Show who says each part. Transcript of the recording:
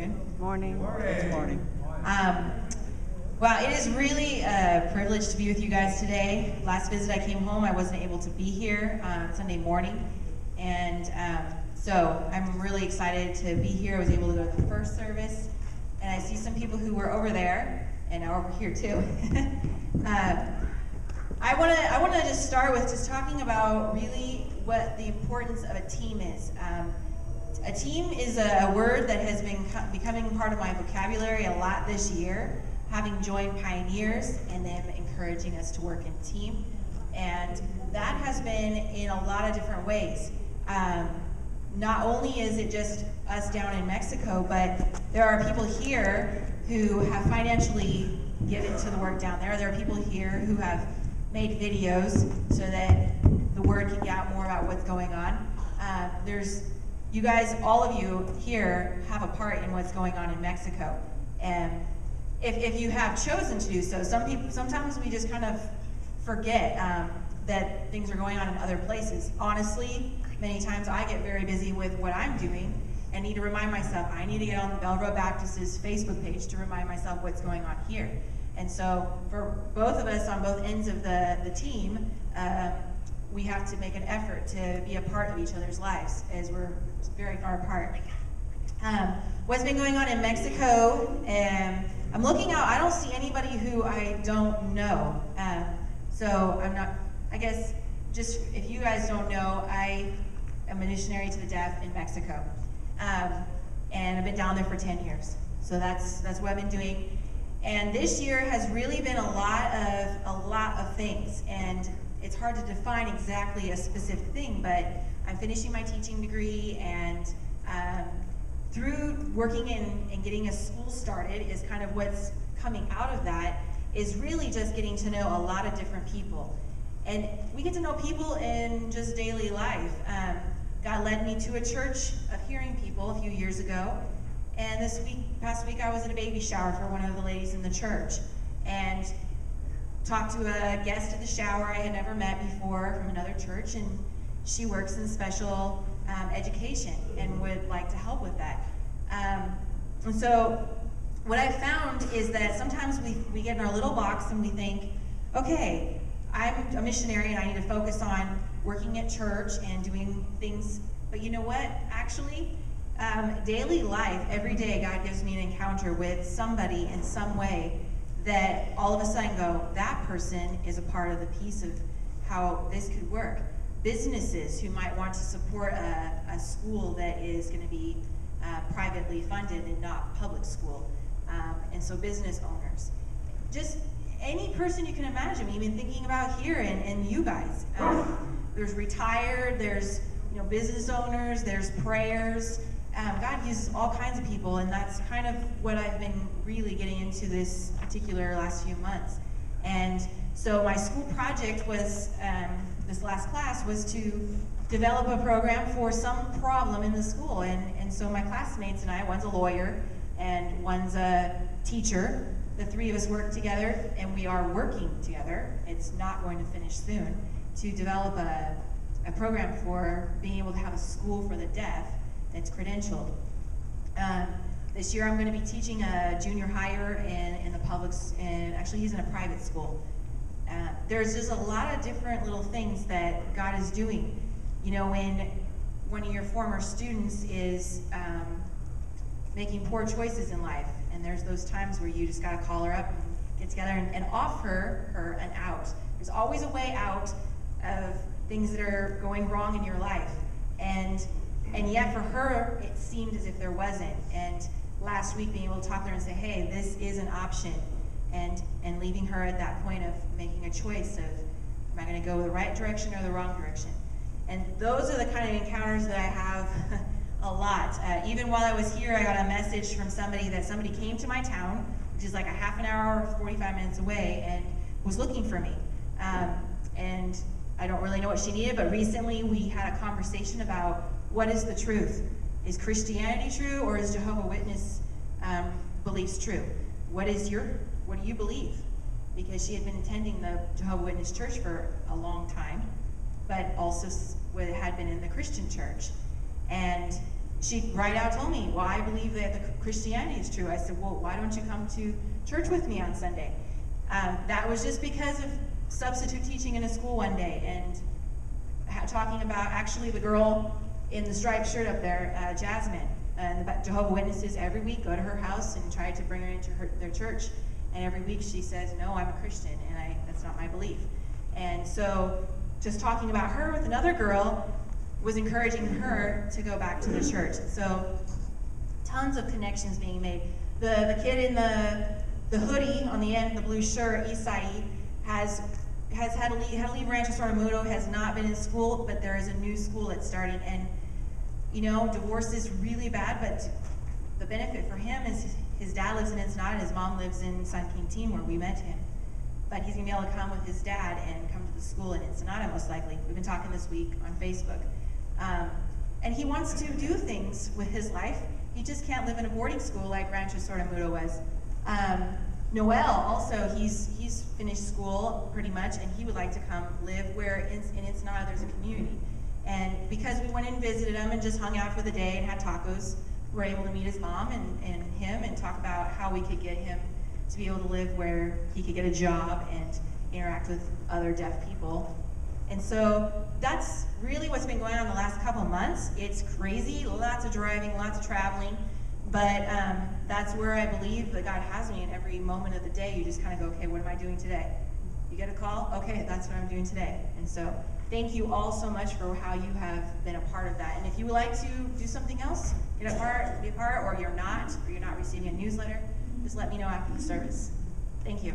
Speaker 1: afternoon.
Speaker 2: Morning.
Speaker 1: Good morning. Well, it is really a privilege to be with you guys today. Last visit I came home, I wasn't able to be here Sunday morning. And so I'm really excited to be here. I was able to go to the first service. And I see some people who were over there and are over here too. I want to just start with just talking about really what the importance of a team is. A team is a word that has been becoming part of my vocabulary a lot this year, having joined Pioneers and them encouraging us to work in team. And that has been in a lot of different ways. Not only is it just us down in Mexico, but there are people here who have financially given to the work down there. There are people here who have made videos so that the word can get out more about what's going on. You guys, all of you here, have a part in what's going on in Mexico. And if you have chosen to do so, sometimes we just kind of forget that things are going on in other places. Honestly, many times I get very busy with what I'm doing and need to remind myself, I need to get on Bell Road Baptist's Facebook page to remind myself what's going on here. And so for both of us on both ends of the team, we have to make an effort to be a part of each other's lives as we're very far apart. What's been going on in Mexico, I'm looking out, I don't see anybody who I don't know. So I'm not, I guess, just if you guys don't know, I am a missionary to the deaf in Mexico. And I've been down there for 10 years. So that's what I've been doing. And this year has really been a lot of things. And it's hard to define exactly a specific thing, but I'm finishing my teaching degree, and through working and getting a school started is kind of what's coming out of that, is really just getting to know a lot of different people. And we get to know people in just daily life. God led me to a church of hearing people a few years ago, and past week I was at a baby shower for one of the ladies in the church, and talked to a guest at the shower I had never met before from another church, and she works in special education and would like to help with that. And so what I found is that sometimes we get in our little box and we think, okay, I'm a missionary and I need to focus on working at church and doing things, but you know what? Actually, daily life, every day God gives me an encounter with somebody in some way that all of a sudden go, that person is a part of the piece of how this could work. Businesses who might want to support a school that is going to be privately funded and not public school. And so business owners. Just any person you can imagine, even thinking about here and you guys. There's retired, there's business owners, there's prayers. God uses all kinds of people, and that's kind of what I've been really getting into this particular last few months. And so my school project was, this last class, was to develop a program for some problem in the school. And so my classmates and I, one's a lawyer and one's a teacher, the three of us work together, and we are working together, it's not going to finish soon, to develop a program for being able to have a school for the deaf that's credentialed. This year I'm going to be teaching a junior higher in the public, and actually he's in a private school. There's just a lot of different little things that God is doing. When one of your former students is making poor choices in life, and there's those times where you just got to call her up and get together and offer her an out. There's always a way out of things that are going wrong in your life. And yet for her, it seemed as if there wasn't. And last week, being able to talk to her and say, hey, this is an option, and leaving her at that point of making a choice of, am I going to go the right direction or the wrong direction? And those are the kind of encounters that I have a lot. Even while I was here, I got a message from somebody that somebody came to my town, which is like a half an hour or 45 minutes away, and was looking for me. And I don't really know what she needed, but recently we had a conversation about what is the truth. Is Christianity true, or is Jehovah's Witness beliefs true? What do you believe? Because she had been attending the Jehovah's Witness church for a long time, but also had been in the Christian church. And she right out told me, well, I believe that the Christianity is true. I said, well, why don't you come to church with me on Sunday? That was just because of substitute teaching in a school one day, and talking about actually the girl in the striped shirt up there, Jasmine, and the Jehovah's Witnesses every week go to her house and try to bring her into their church, and every week she says, no, I'm a Christian, and that's not my belief. And so just talking about her with another girl was encouraging her to go back to the church. So tons of connections being made. The kid in the hoodie on the end, the blue shirt, Isai, has had to leave Rancho Sordomudo, has not been in school, but there is a new school that's starting. And you know, divorce is really bad, but the benefit for him is his dad lives in Ensenada and his mom lives in San Quintin, where we met him. But he's gonna be able to come with his dad and come to the school in Ensenada, most likely. We've been talking this week on Facebook. And he wants to do things with his life. He just can't live in a boarding school like Rancho Sordomudo was. Noel also, he's finished school pretty much, and he would like to come live where in Ensenada there's a community. And because we went and visited him and just hung out for the day and had tacos, we were able to meet his mom and him and talk about how we could get him to be able to live where he could get a job and interact with other deaf people. And so that's really what's been going on the last couple months. It's crazy, lots of driving, lots of traveling, but that's where I believe that God has me in every moment of the day. You just kind of go, okay, what am I doing today? You get a call? Okay, that's what I'm doing today. And so thank you all so much for how you have been a part of that. And if you would like to do something else, be a part, or you're not receiving a newsletter, just let me know after the service. Thank you.